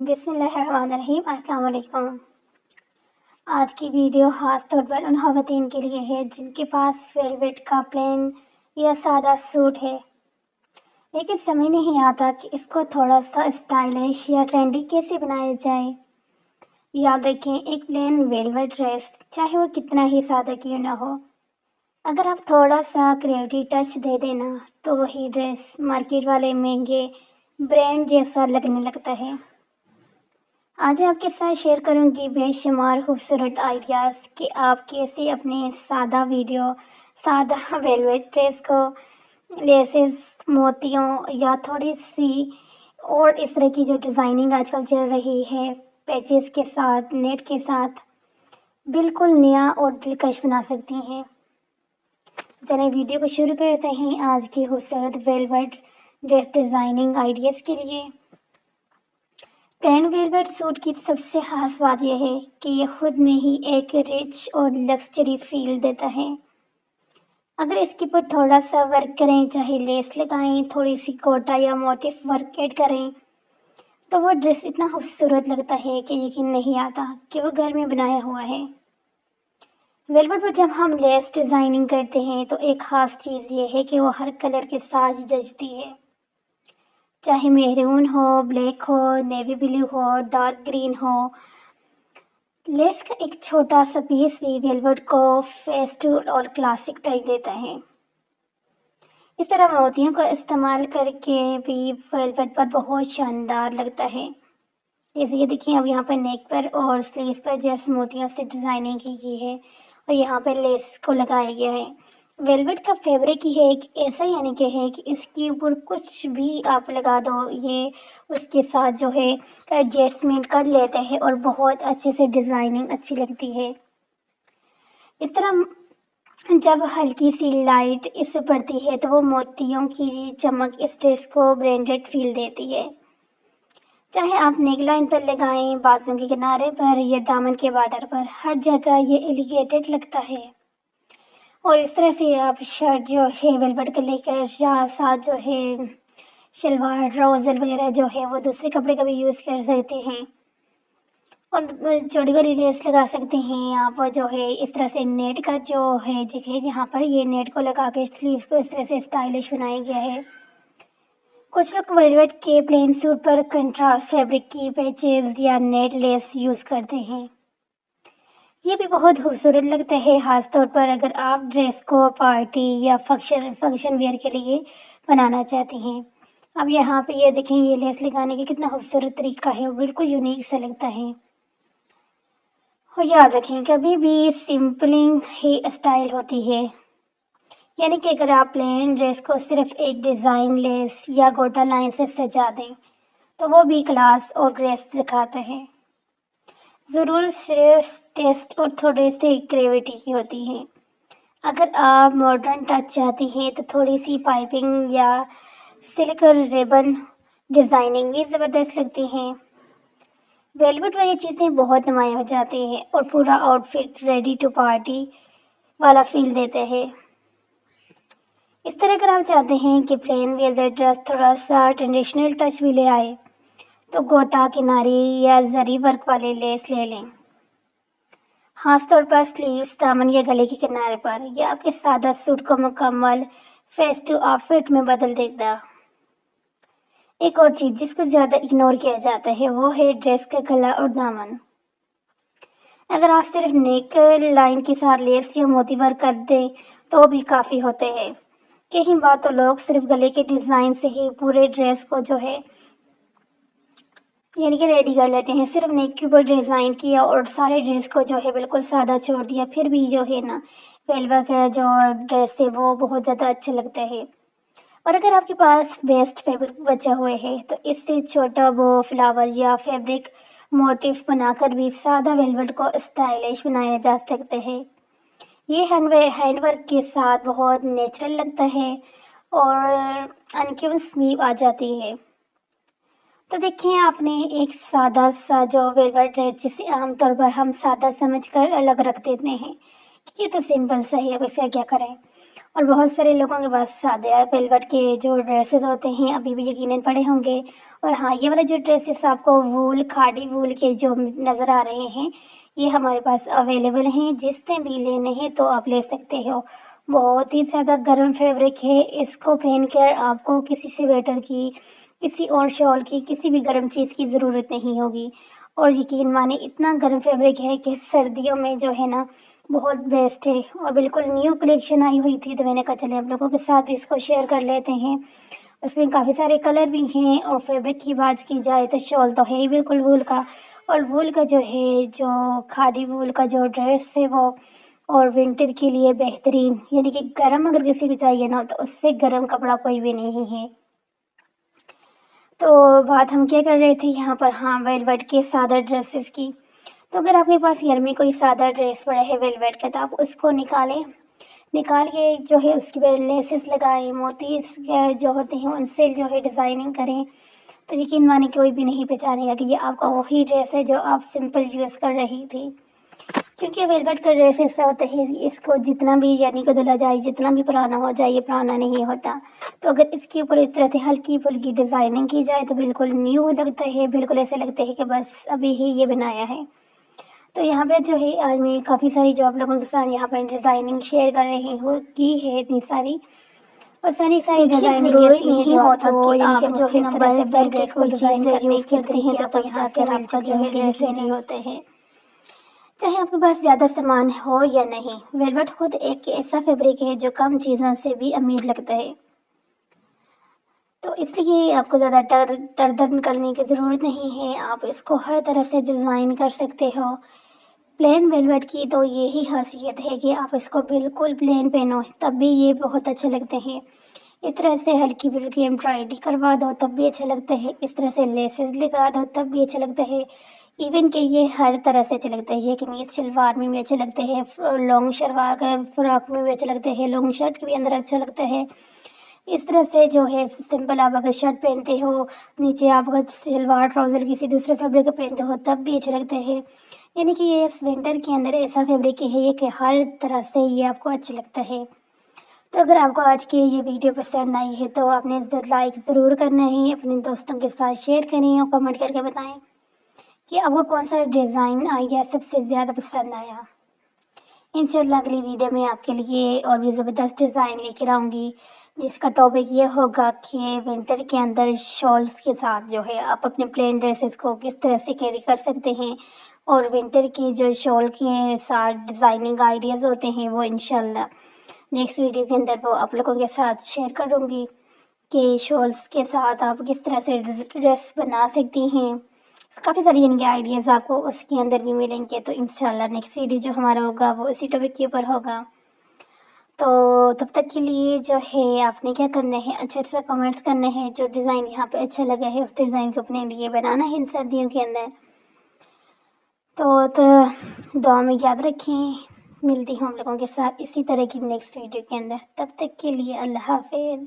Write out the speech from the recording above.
بسم اللہ الرحمن الرحیم۔ السلام علیکم۔ آج کی ویڈیو خاص طور پر ان خواتین کے لیے ہے جن کے پاس ویلویٹ کا پلین یا سادہ سوٹ ہے لیکن سمجھ نہیں آتا کہ اس کو تھوڑا سا اسٹائلش یا ٹرینڈی کیسے بنایا جائے۔ یاد رکھیں، ایک پلین ویلویٹ ڈریس چاہے وہ کتنا ہی سادہ کیوں نہ ہو، اگر آپ تھوڑا سا کریٹیو ٹچ دے دینا تو وہی ڈریس مارکیٹ والے مہنگے برانڈ جیسا لگنے لگتا ہے۔ آج میں آپ کے ساتھ شیئر کروں گی بے شمار خوبصورت آئیڈیاز کہ آپ کیسے اپنے سادہ ویلویٹ ڈریس کو لیسز، موتیوں یا تھوڑی سی اور اس طرح کی جو ڈیزائننگ آج کل چل رہی ہے پیچز کے ساتھ، نیٹ کے ساتھ، بالکل نیا اور دلکش بنا سکتی ہیں۔ چلیں ویڈیو کو شروع کرتے ہیں آج کی خوبصورت ویلویٹ ڈریس ڈیزائننگ آئیڈیاز کے لیے۔ پلین ویلویٹ سوٹ کی سب سے خاص بات یہ ہے کہ یہ خود میں ہی ایک رچ اور لگژری فیل دیتا ہے۔ اگر اس کے اوپر تھوڑا سا ورک کریں، چاہے لیس لگائیں، تھوڑی سی کوٹا یا موٹیف ورک ایڈ کریں تو وہ ڈریس اتنا خوبصورت لگتا ہے کہ یقین نہیں آتا کہ وہ گھر میں بنایا ہوا ہے۔ ویلویٹ پر جب ہم لیس ڈیزائننگ کرتے ہیں تو ایک خاص چیز یہ ہے کہ وہ ہر کلر کے ساتھ جچتی ہے، چاہے میرون ہو، بلیک ہو، نیوی بلو ہو، ڈارک گرین ہو۔ لیس کا ایک چھوٹا سا پیس بھی ویلویٹ کو فیسٹول اور کلاسک ٹچ دیتا ہے۔ اس طرح موتیوں کا استعمال کر کے بھی ویلویٹ پر بہت شاندار لگتا ہے۔ جیسے یہ دیکھیں، اب یہاں پر نیک پر اور سلیوز پر جیسے موتیوں سے ڈیزائننگ کی ہے اور یہاں پر لیس کو لگایا گیا ہے۔ ویلویٹ کا فیبرک ہی ہے کہ ایسا یعنی کہ ہے کہ اس کے اوپر کچھ بھی آپ لگا دو، یہ اس کے ساتھ جو ہے ایڈجسٹمنٹ کر لیتے ہیں اور بہت اچھے سے ڈیزائننگ اچھی لگتی ہے۔ اس طرح جب ہلکی سی لائٹ اس سے پڑتی ہے تو وہ موتیوں کی چمک اس ڈریس کو برانڈڈ فیل دیتی ہے۔ چاہے آپ نیک لائن پر لگائیں، بازو کے کنارے پر یا دامن کے بارڈر پر، ہر جگہ یہ ایلیگیٹڈ لگتا ہے۔ اور اس طرح سے آپ شرٹ جو ہے ویلویٹ کا لے کر ساتھ جو ہے شلوار ٹراؤزر وغیرہ جو ہے وہ دوسرے کپڑے کا بھی یوز کر سکتے ہیں اور چوڑی والی لیس لگا سکتے ہیں آپ جو ہے۔ اس طرح سے نیٹ کا جو ہے جگہ جہاں پر یہ نیٹ کو لگا کے سلیوز کو اس طرح سے اسٹائلش بنایا گیا ہے۔ کچھ لوگ ویلویٹ کے پلین سوٹ پر کنٹراسٹ فیبرک کی پیچز یا نیٹ لیس یوز کرتے ہیں، یہ بھی بہت خوبصورت لگتا ہے، خاص طور پر اگر آپ ڈریس کو پارٹی یا فنکشن ویئر کے لیے بنانا چاہتے ہیں۔ اب یہاں پہ یہ دیکھیں، یہ لیس لگانے کا کتنا خوبصورت طریقہ ہے، بالکل یونیک سا لگتا ہے۔ اور یاد رکھیں، کبھی بھی سمپلنگ ہی اسٹائل ہوتی ہے، یعنی کہ اگر آپ پلین ڈریس کو صرف ایک ڈیزائن لیس یا گوٹا لائن سے سجا دیں تو وہ بھی کلاس اور گریس دکھاتا ہے۔ ضرور صرف ٹیسٹ اور تھوڑی سی کریویٹی کی ہوتی ہے۔ اگر آپ ماڈرن ٹچ چاہتی ہیں تو تھوڑی سی پائپنگ یا سلک ریبن ڈیزائننگ بھی زبردست لگتی ہیں۔ ویلویٹ والی چیزیں بہت نمایاں ہو جاتی ہیں اور پورا outfit ready to party والا فیل دیتے ہیں۔ اس طرح اگر آپ چاہتے ہیں کہ پلین ویلویٹ ڈریس تھوڑا سا ٹریڈیشنل ٹچ بھی لے آئے تو گوٹا کناری یا زری ورک والے لیس لے لیں، خاص طور پر سلیوز، دامن یا گلے کے کنارے پر۔ یہ آپ کے سادہ سوٹ کو مکمل فیسٹو آؤٹ فٹ میں بدل دے گا۔ ایک اور چیز جس کو زیادہ اگنور کیا جاتا ہے وہ ہے ڈریس کا گلا اور دامن۔ اگر آپ صرف نیک لائن کے ساتھ لیس یا موتی ورک کر دیں تو بھی کافی ہوتے ہیں۔ کئی بار تو لوگ صرف گلے کے ڈیزائن سے ہی پورے ڈریس کو جو ہے یعنی کہ ریڈی کر لیتے ہیں، صرف نیک کے اوپر ڈیزائن کیا اور سارے ڈریس کو جو ہے بالکل سادہ چھوڑ دیا، پھر بھی جو ہے نا ویلویٹ کا جو ڈریس ہے وہ بہت زیادہ اچھا لگتا ہے۔ اور اگر آپ کے پاس ویسٹ فیبرک بچا ہوئے ہے تو اس سے چھوٹا بو، فلاور یا فیبرک موٹیف بنا کر بھی سادہ ویلویٹ کو اسٹائلش بنایا جا سکتا ہے۔ یہ ہینڈ ورک کے ساتھ بہت نیچرل لگتا ہے اور انکیونس بھی آ جاتی ہے۔ تو دیکھیں، آپ نے ایک سادہ سا جو ویلویٹ ڈریس جسے عام طور پر ہم سادہ سمجھ کر الگ رکھ دیتے ہیں کہ یہ تو سمپل سا ہے، اب اسے کیا کریں، اور بہت سارے لوگوں کے پاس سادہ ویلوٹ کے جو ڈریسز ہوتے ہیں ابھی بھی یقیناً پڑے ہوں گے. اور ہاں، یہ والا جو ڈریسز آپ کو وول کھاڑی وول کے جو نظر آ رہے ہیں یہ ہمارے پاس اویلیبل ہیں. جس نے بھی لینے ہیں تو آپ لے سکتے ہو. بہت ہی زیادہ گرم فیبرک ہے. اس کو پہن کر آپ کو کسی سویٹر کی، کسی اور شال کی، کسی بھی گرم چیز کی ضرورت نہیں ہوگی. اور یقین مانے اتنا گرم فیبرک ہے کہ سردیوں میں جو ہے نا بہت بیسٹ ہے. اور بالکل نیو کلیکشن آئی ہوئی تھی تو میں نے کہا چلے ہم لوگوں کے ساتھ بھی اس کو شیئر کر لیتے ہیں. اس میں کافی سارے کلر بھی ہیں. اور فیبرک کی بات کی جائے تو شال تو ہے ہی بالکل وول کا. اور وول کا جو ہے، جو کھادی وول کا جو ڈریس ہے وہ اور ونٹر کے لیے بہترین، یعنی کہ گرم اگر کسی کو چاہیے نا تو اس سے گرم کپڑا کوئی بھی نہیں ہے. تو بات ہم کیا کر رہے تھے یہاں پر؟ ہاں، ویلویٹ کے سادہ ڈریسز کی. تو اگر آپ کے پاس گھر میں کوئی سادہ ڈریس پڑا ہے ویلویٹ کا تو آپ اس کو نکال کے جو ہے اس کے لیسز لگائیں، موتیز جو ہوتے ہیں ان سے جو ہے ڈیزائننگ کریں. تو یقین مانے کوئی بھی نہیں پہچانے گا کہ یہ آپ کا وہی ڈریس ہے جو آپ سمپل یوز کر رہی تھی. کیونکہ ویلویٹ کا ڈریس ایسا ہوتا ہے اس کو جتنا بھی یعنی کہ دھلا جائے، جتنا بھی پرانا ہو جائے، یہ پرانا نہیں ہوتا. تو اگر اس کے اوپر اس طرح سے ہلکی پھلکی ڈیزائننگ کی جائے تو بالکل نیو لگتا ہے. بالکل ایسے لگتا ہے کہ بس ابھی ہی یہ بنایا ہے. تو یہاں پہ جو ہے آج میں کافی ساری جو آپ لوگوں کے ساتھ یہاں پہ ڈیزائننگ شیئر کر رہی ہوں کی ہے اتنی ساری. اور ساری ڈیزائننگ ضروری ایسی ہے نہیں جو آپ ہوتا کو کہ یعنی کہ آپ جو ہے نا مختلف طرح بڑے سے بڑے بن کے کے کوئی ڈیزائن چیزیں کرنے یوز کے کرتی ہیں تو طریقے تب یہاں جا سے کر مل آپ کا چکے جو ہوں ہے گے ڈریس جیسے ریڈی ہوتے ہیں. چاہے آپ کے پاس زیادہ سامان ہو یا نہیں، ویلویٹ خود ایک ایسا فیبرک ہے جو کم چیزوں سے بھی امیر لگتا ہے. تو اس لیے آپ کو زیادہ تردن کرنے کی ضرورت نہیں ہے. آپ اس کو ہر طرح سے ڈیزائن کر سکتے ہو. پلین ویلویٹ کی تو یہی خاصیت ہے کہ آپ اس کو بالکل پلین پہنو تب بھی یہ بہت اچھے لگتے ہیں. اس طرح سے ہلکی پھلکی ایمبرائڈری کروا دو تب بھی اچھا لگتا ہے. اس طرح سے لیسز لگا دو تب بھی اچھا لگتا ہے. ایون کہ یہ ہر طرح سے اچھے لگتے ہیں. قمیض شلوار میں بھی اچھے لگتے ہیں، لانگ شلوار فراک میں بھی اچھے لگتے ہیں، لانگ شرٹ کے بھی اندر اچھا لگتا ہے. اس طرح سے جو ہے سمپل آپ اگر شرٹ پہنتے ہو، نیچے آپ اگر شلوار ٹراؤزر کسی دوسرے فیبرک کا پہنتے ہو تب بھی اچھے لگتے ہیں. یعنی کہ یہ اس ونٹر کے اندر ایسا فیبرک ہے یہ کہ ہر طرح سے یہ آپ کو اچھا لگتا ہے. تو اگر آپ کو آج کی یہ ویڈیو پسند آئی ہے تو آپ نے لائک ضرور کرنا ہے. اپنے دوستوں کے ساتھ شیئر کریں اور کمنٹ کر کے بتائیں کہ آپ کو کون سا ڈیزائن آئیڈیا سب سے زیادہ پسند آیا. انشاءاللہ اگلی ویڈیو میں آپ کے لیے اور بھی زبردست ڈیزائن لے کر آؤں گی جس کا ٹاپک یہ ہوگا کہ ونٹر کے اندر شالز کے ساتھ جو ہے آپ اپنے پلین ڈریسز کو کس طرح سے کیری کر سکتے ہیں. اور ونٹر کی جو شال کے ساتھ ڈیزائننگ آئیڈیاز ہوتے ہیں وہ انشاءاللہ نیکسٹ ویڈیو کے اندر وہ آپ لوگوں کے ساتھ شیئر کروں گی کہ شالز کے ساتھ آپ کس طرح سے ڈریس بنا سکتی ہیں. کافی ساری یعنی کہ آئیڈیاز آپ کو اس کے اندر بھی ملیں گے. تو انشاءاللہ نیکسٹ ویڈیو جو ہمارا ہوگا وہ اسی ٹاپک کے اوپر ہوگا. تو تب تک کے لیے جو ہے آپ نے کیا کرنا ہے، اچھا کمنٹس کرنا ہے. جو ڈیزائن یہاں پہ اچھا لگا ہے اس ڈیزائن کو اپنے لیے بنانا ہے ان سردیوں کے اندر. تو دعا میں یاد رکھیں. ملتی ہوں ہم لوگوں کے ساتھ اسی طرح کی نیکسٹ ویڈیو کے اندر. تب تک کے لیے اللہ حافظ.